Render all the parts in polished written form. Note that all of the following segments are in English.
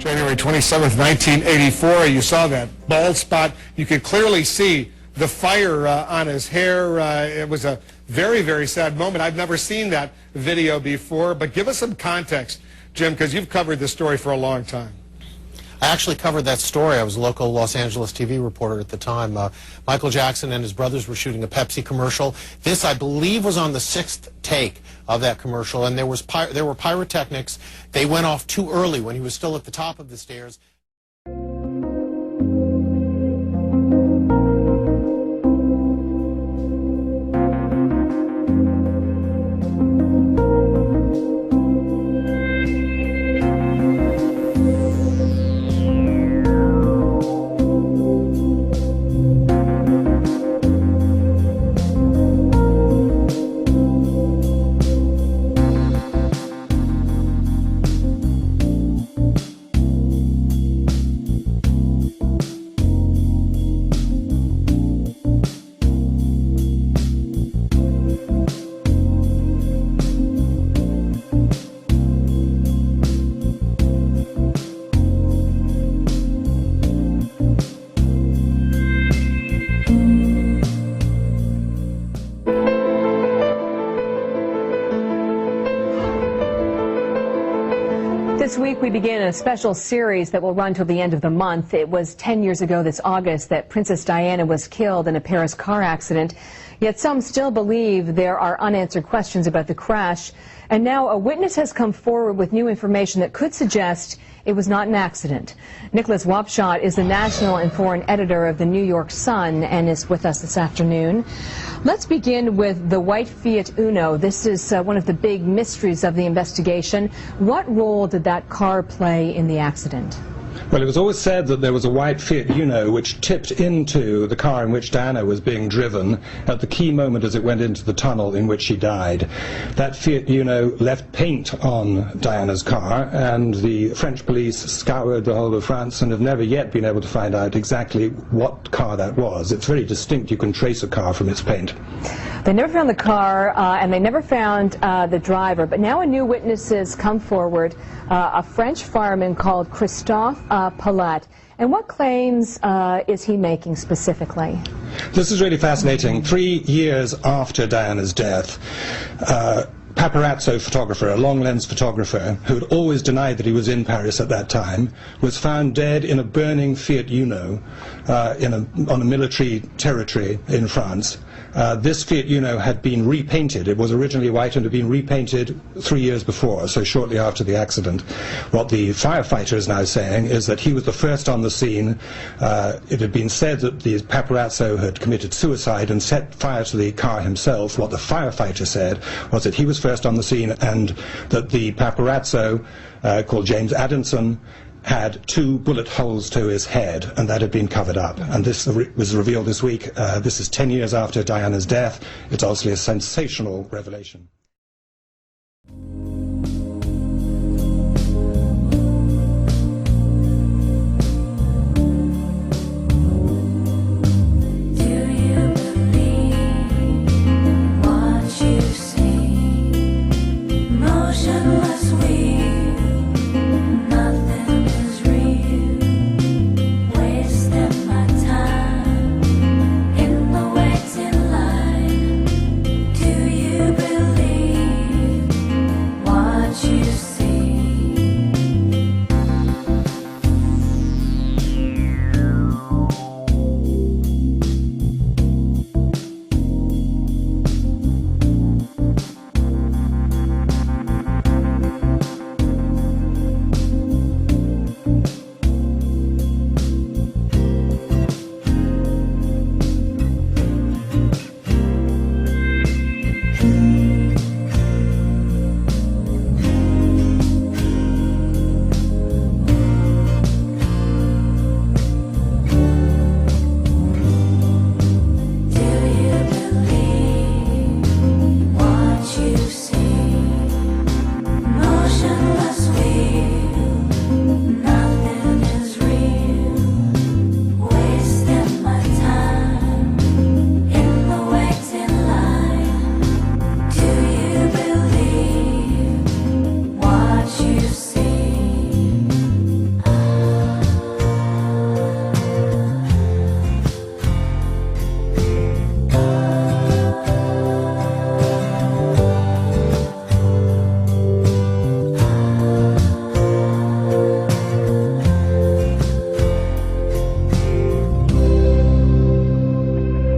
January 27th, 1984. You saw that bald spot. You could clearly see the fire on his hair. It was a very, very sad moment. I've never seen that video before, but give us some context, Jim, because you've covered this story for a long time. I actually covered that story. I was a local Los Angeles TV reporter at the time. Michael Jackson and his brothers were shooting a Pepsi commercial. This, I believe, was on the 6th take of that commercial, and there were pyrotechnics. They went off too early when he was still at the top of the stairs. This week we begin a special series that will run till the end of the month. It was 10 years ago this August that Princess Diana was killed in a Paris car accident. Yet some still believe there are unanswered questions about the crash. And now a witness has come forward with new information that could suggest it was not an accident. Nicholas Wapshott is the national and foreign editor of the New York Sun and is with us this afternoon. Let's begin with the white Fiat Uno. This is one of the big mysteries of the investigation. What role did that car play in the accident? Well, it was always said that there was a white Fiat Uno which tipped into the car in which Diana was being driven at the key moment as it went into the tunnel in which she died. That Fiat Uno left paint on Diana's car, and the French police scoured the whole of France and have never yet been able to find out exactly what car that was. It's very distinct. You can trace a car from its paint. They never found the car, and they never found the driver. But now a new witness has come forward, a French fireman called Christophe Palat. And what claims is he making specifically? This is really fascinating. 3 years after Diana's death, paparazzo photographer, a long-lens photographer, who had always denied that he was in Paris at that time, was found dead in a burning Fiat Uno on a military territory in France. This Fiat Uno had been repainted. It was originally white and had been repainted 3 years before, so shortly after the accident. What the firefighter is now saying is that he was the first on the scene. It had been said that the paparazzo had committed suicide and set fire to the car himself. What the firefighter said was that he was first on the scene and that the paparazzo, called James Adamson, had 2 bullet holes to his head, and that had been covered up. And this was revealed this week. This is 10 years after Diana's death. It's obviously a sensational revelation.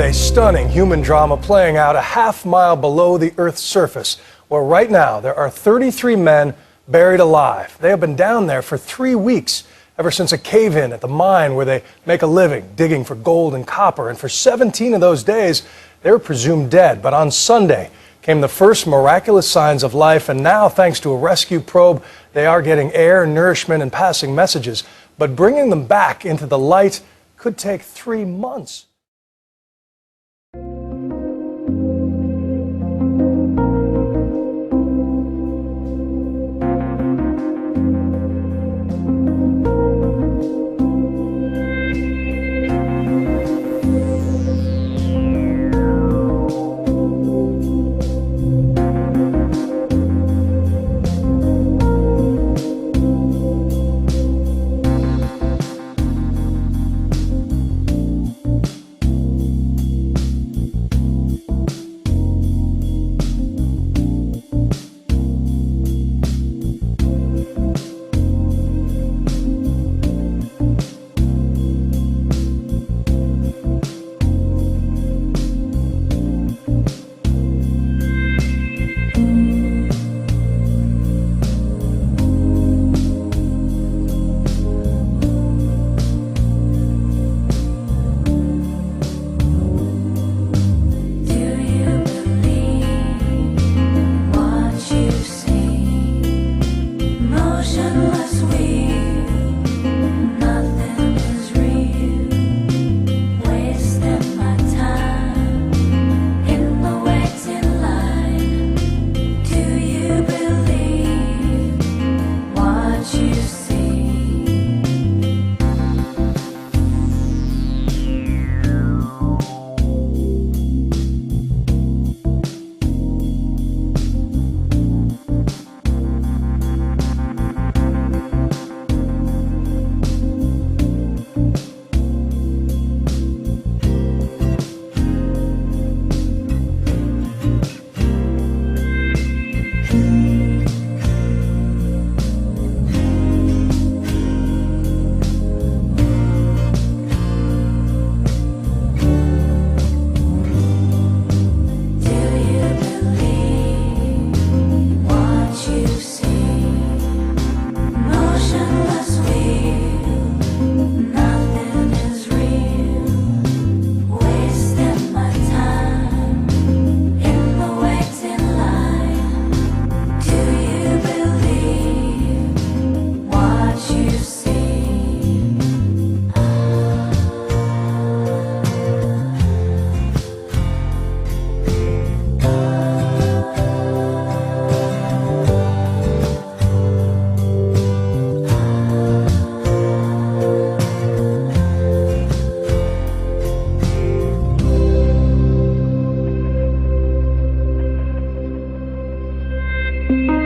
A stunning human drama playing out a half-mile below the Earth's surface, where right now there are 33 men buried alive. They have been down there for 3 weeks, ever since a cave-in at the mine where they make a living digging for gold and copper. And for 17 of those days, they were presumed dead. But on Sunday came the first miraculous signs of life, and now, thanks to a rescue probe, they are getting air, nourishment, and passing messages. But bringing them back into the light could take 3 months. you.